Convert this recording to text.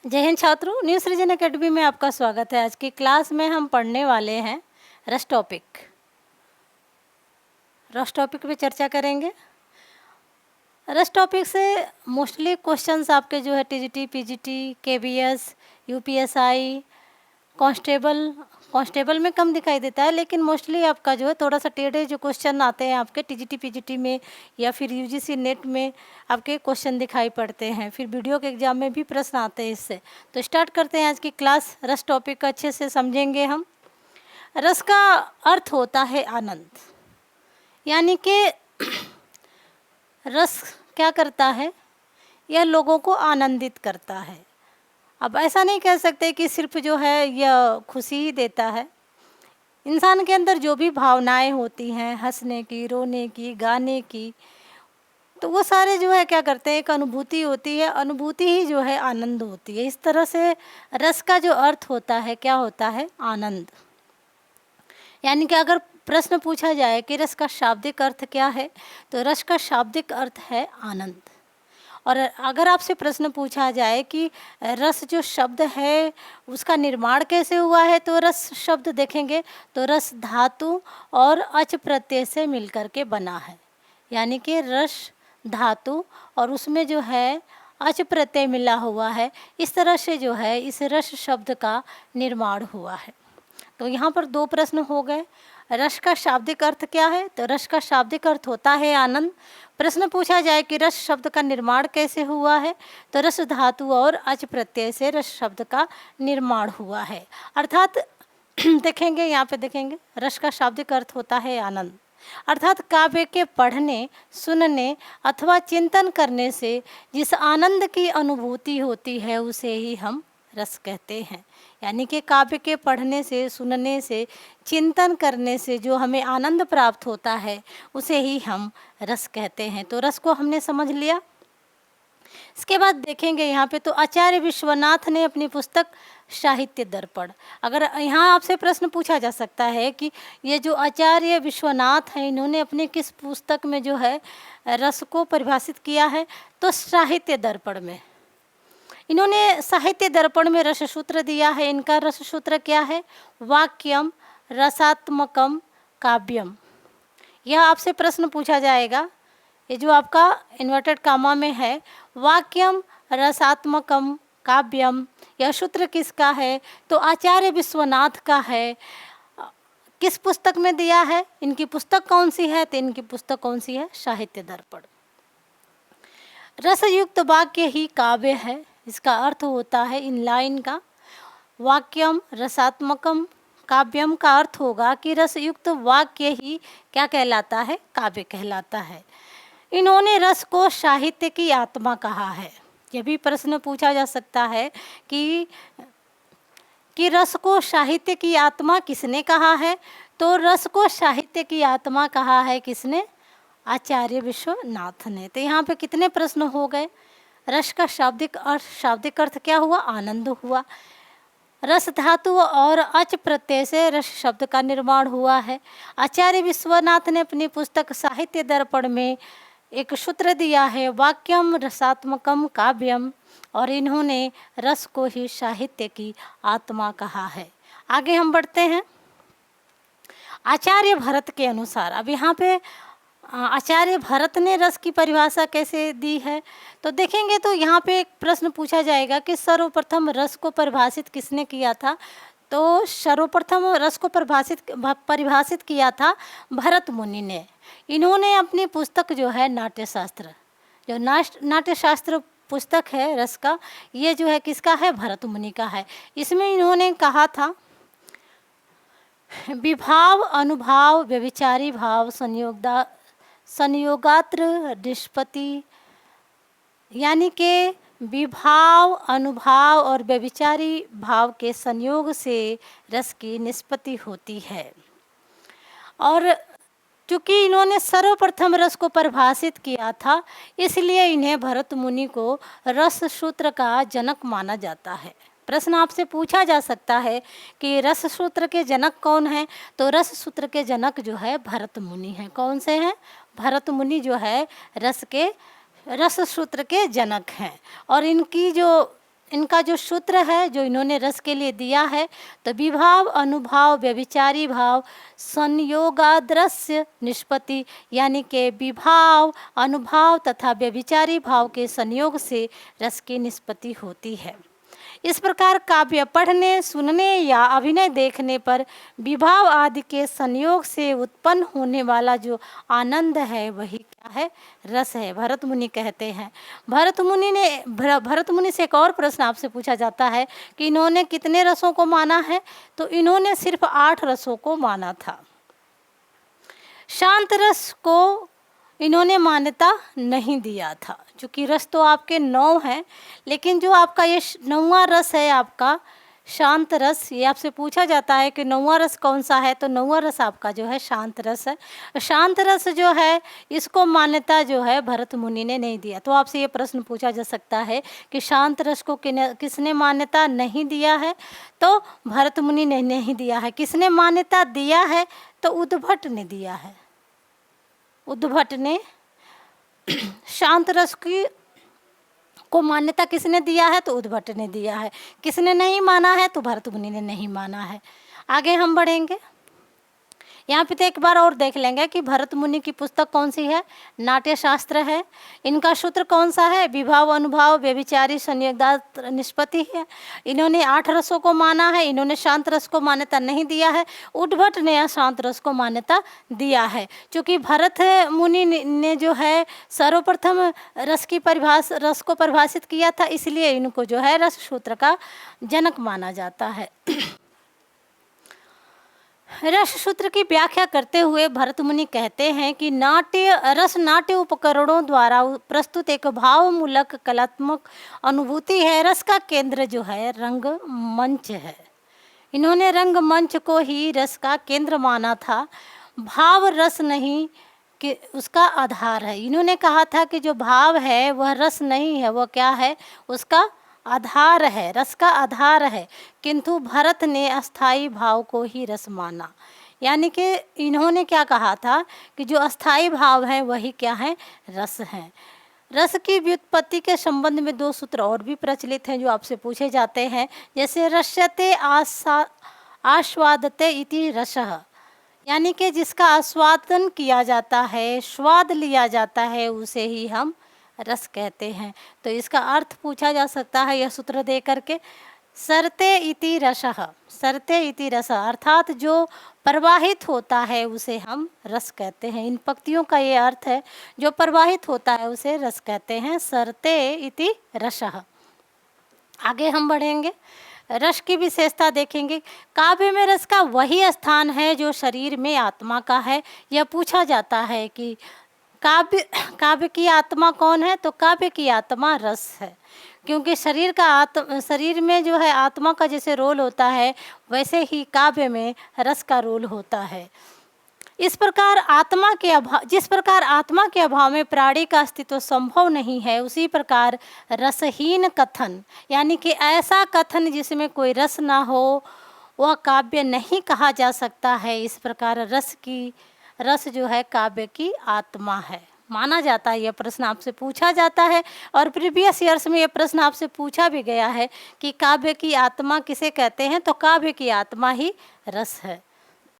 जय हिंद छात्रों, न्यू सृजन एकेडमी में आपका स्वागत है। आज की क्लास में हम पढ़ने वाले हैं रस टॉपिक। रस टॉपिक पे चर्चा करेंगे। रस टॉपिक से मोस्टली क्वेश्चंस आपके जो है TGT, PGT, KBS, UPSI, constable में कम दिखाई देता है, लेकिन मोस्टली आपका जो है थोड़ा सा टेढ़े जो क्वेश्चन आते हैं आपके टीजीटी, पीजीटी में या फिर यूजीसी नेट में आपके क्वेश्चन दिखाई पड़ते हैं। फिर वीडियो के एग्जाम में भी प्रश्न आते हैं इससे। तो स्टार्ट करते हैं आज की क्लास। रस टॉपिक का अच्छे से समझेंगे हम। रस का अर्थ होता है आनंद, यानी कि रस क्या करता है, यह लोगों को आनंदित करता है। अब ऐसा नहीं कह सकते कि सिर्फ जो है यह खुशी ही देता है। इंसान के अंदर जो भी भावनाएं होती हैं, हंसने की, रोने की, गाने की, तो वो सारे जो है क्या करते हैं, एक अनुभूति होती है। अनुभूति ही जो है आनंद होती है। इस तरह से रस का जो अर्थ होता है, क्या होता है, आनंद। यानी कि अगर प्रश्न पूछा जाए कि रस का शाब्दिक अर्थ क्या है, तो रस का शाब्दिक अर्थ है आनंद। और अगर आपसे प्रश्न पूछा जाए कि रस जो शब्द है उसका निर्माण कैसे हुआ है, तो रस शब्द देखेंगे तो रस धातु और अच प्रत्यय से मिलकर के बना है। यानी कि रस धातु और उसमें जो है अच प्रत्यय मिला हुआ है। इस तरह से जो है इस रस शब्द का निर्माण हुआ है। तो यहाँ पर दो प्रश्न हो गए। रस का शाब्दिक अर्थ क्या है, तो रस का शाब्दिक अर्थ होता है आनंद। प्रश्न पूछा जाए कि रस शब्द का निर्माण कैसे हुआ है, तो रस धातु और अच प्रत्यय से रस शब्द का निर्माण हुआ है। अर्थात देखेंगे, यहाँ पे देखेंगे रस का शाब्दिक अर्थ होता है आनंद। अर्थात काव्य के पढ़ने, सुनने अथवा चिंतन करने से जिस आनंद की अनुभूति होती है उसे ही हम रस कहते हैं। यानी कि काव्य के पढ़ने से, सुनने से, चिंतन करने से जो हमें आनंद प्राप्त होता है उसे ही हम रस कहते हैं। तो रस को हमने समझ लिया। इसके बाद देखेंगे यहाँ पे, तो आचार्य विश्वनाथ ने अपनी पुस्तक साहित्य दर्पण, अगर यहाँ आपसे प्रश्न पूछा जा सकता है कि ये जो आचार्य विश्वनाथ हैं इन्होंने अपने किस पुस्तक में जो है रस को परिभाषित किया है, तो साहित्य दर्पण में। इन्होंने साहित्य दर्पण में रस सूत्र दिया है। इनका रस सूत्र क्या है, वाक्यम रसात्मकम काव्यम। यह आपसे प्रश्न पूछा जाएगा, ये जो आपका इन्वर्टेड कामा में है, वाक्यम रसात्मकम काव्यम, यह सूत्र किसका है, तो आचार्य विश्वनाथ का है। किस पुस्तक में दिया है, इनकी पुस्तक कौन सी है, तो इनकी पुस्तक कौन सी है, साहित्य दर्पण। रसयुक्त वाक्य ही काव्य है, इसका अर्थ होता है इन लाइन का। वाक्यम रसात्मकम काव्यम का अर्थ होगा कि रसयुक्त वाक्य ही क्या कहलाता है, काव्य कहलाता है। इन्होंने रस को साहित्य की आत्मा कहा है। यह भी प्रश्न पूछा जा सकता है कि रस को साहित्य की आत्मा किसने कहा है, तो रस को साहित्य की आत्मा कहा है किसने, आचार्य विश्वनाथ ने। तो यहाँ पे कितने प्रश्न हो गए। रस का शाब्दिक अर्थ क्या हुआ, आनंद हुआ। रस धातु और अच प्रत्यय से रस शब्द का निर्माण हुआ है। आचार्य विश्वनाथ ने अपनी पुस्तक साहित्य दर्पण में एक सूत्र दिया है, वाक्यम रसात्मकम काव्यम, और इन्होंने रस को ही साहित्य की आत्मा कहा है। आगे हम बढ़ते हैं। आचार्य भरत के अनुसार, अब यहाँ पे आचार्य भरत ने रस की परिभाषा कैसे दी है, तो देखेंगे तो यहाँ पे एक प्रश्न पूछा जाएगा कि सर्वप्रथम रस को परिभाषित किसने किया था, तो सर्वप्रथम रस को परिभाषित किया था भरत मुनि ने। इन्होंने अपनी पुस्तक जो है नाट्यशास्त्र, जो नाट्यशास्त्र पुस्तक है रस का, ये जो है किसका है, भरत मुनि का है। इसमें इन्होंने कहा था, विभाव अनुभाव व्यभिचारी भाव संयोगात्र निष्पत्ति, यानी कि विभाव अनुभाव और व्यभिचारी भाव के संयोग से रस की निष्पत्ति होती है। और चूँकि इन्होंने सर्वप्रथम रस को परिभाषित किया था, इसलिए इन्हें भरत मुनि को रस सूत्र का जनक माना जाता है। प्रश्न आपसे पूछा जा सकता है कि रस सूत्र के जनक कौन हैं, तो रस सूत्र के जनक जो है भरत मुनि हैं। कौन से हैं, भरत मुनि जो है रस सूत्र के जनक हैं। और इनकी जो इनका जो सूत्र है जो इन्होंने रस के लिए दिया है, तो विभाव, अनुभाव, व्यभिचारी भाव, संयोगाद्रस्य निष्पत्ति, यानी कि विभाव, अनुभाव तथा व्यभिचारी भाव के संयोग से रस की निष्पत्ति होती है। इस प्रकार काव्य पढ़ने, सुनने या अभिनय देखने पर विभाव आदि के संयोग से उत्पन्न होने वाला जो आनंद है वही क्या है? रस है। भरत मुनि कहते हैं। भरत मुनि से एक और प्रश्न आपसे पूछा जाता है कि इन्होंने कितने रसों को माना है? तो इन्होंने सिर्फ 8 रसों को माना था। शांत रस को इन्होंने मान्यता नहीं दिया था, क्योंकि रस तो आपके 9 हैं, लेकिन जो आपका ये 9वां रस है आपका शांत रस, ये आपसे पूछा जाता है कि 9वां रस कौन सा है, तो 9वां रस आपका जो है शांत रस है। शांत रस जो है इसको मान्यता जो है भरत मुनि ने नहीं दिया। तो आपसे ये प्रश्न पूछा जा सकता है कि शांत रस को किसने मान्यता नहीं दिया है? तो भरत मुनि ने नहीं दिया है। किसने मान्यता दिया है? तो उद्भट ने दिया है। उद्भट ने शांत रस की को मान्यता किसने दिया है? तो उद्भट ने दिया है। किसने नहीं माना है? तो भरत मुनि ने नहीं माना है। आगे हम बढ़ेंगे। यहाँ पे तो एक बार और देख लेंगे कि भरत मुनि की पुस्तक कौन सी है? नाट्य शास्त्र है। इनका सूत्र कौन सा है? विभाव, अनुभाव, व्यभिचारी, संयोगाद्रस्य निष्पत्ति है। इन्होंने 8 रसों को माना है। इन्होंने शांत रस को मान्यता नहीं दिया है। उद्भट ने शांत रस को मान्यता दिया है। क्योंकि भरत मुनि ने जो है सर्वप्रथम रस को परिभाषित किया था, इसलिए इनको जो है रस सूत्र का जनक माना जाता है। रस सूत्र की व्याख्या करते हुए भरत मुनि कहते हैं कि नाट्य उपकरणों द्वारा प्रस्तुत एक भावमूलक कलात्मक अनुभूति है। रस का केंद्र जो है रंगमंच है। इन्होंने रंगमंच को ही रस का केंद्र माना था। भाव रस नहीं कि उसका आधार है। इन्होंने कहा था कि जो भाव है वह रस नहीं है, वह क्या है? उसका आधार है, रस का आधार है। किंतु भरत ने अस्थाई भाव को ही रस माना। यानी कि इन्होंने क्या कहा था कि जो अस्थाई भाव है वही क्या है? रस है। रस की व्युत्पत्ति के संबंध में 2 सूत्र और भी प्रचलित हैं जो आपसे पूछे जाते हैं। जैसे रस्यते आस्वादते इति रसः, यानी कि जिसका आस्वादन किया जाता है, स्वाद लिया जाता है, उसे ही हम रस कहते हैं। तो इसका अर्थ पूछा जा सकता है यह सूत्र दे करके, सरते इति रसः, सरते इति रसः, अर्थात जो प्रवाहित होता है उसे हम रस कहते हैं। इन पंक्तियों का ये अर्थ है, जो प्रवाहित होता है उसे रस कहते हैं। सरते इति रसः। आगे हम बढ़ेंगे, रस की विशेषता देखेंगे। काव्य में रस का वही स्थान है जो शरीर में आत्मा का है। यह पूछा जाता है कि काव्य की आत्मा कौन है? तो काव्य की आत्मा रस है। क्योंकि शरीर में जो है आत्मा का जैसे रोल होता है, वैसे ही काव्य में रस का रोल होता है। जिस प्रकार आत्मा के अभाव में प्राणी का अस्तित्व संभव नहीं है, उसी प्रकार रसहीन कथन, यानी कि ऐसा कथन जिसमें कोई रस ना हो, वह काव्य नहीं कहा जा सकता है। इस प्रकार रस जो है काव्य की आत्मा है, माना जाता है। यह प्रश्न आपसे पूछा जाता है और प्रीवियस ईयर्स में यह प्रश्न आपसे पूछा भी गया है कि काव्य की आत्मा किसे कहते हैं? तो काव्य की आत्मा ही रस है।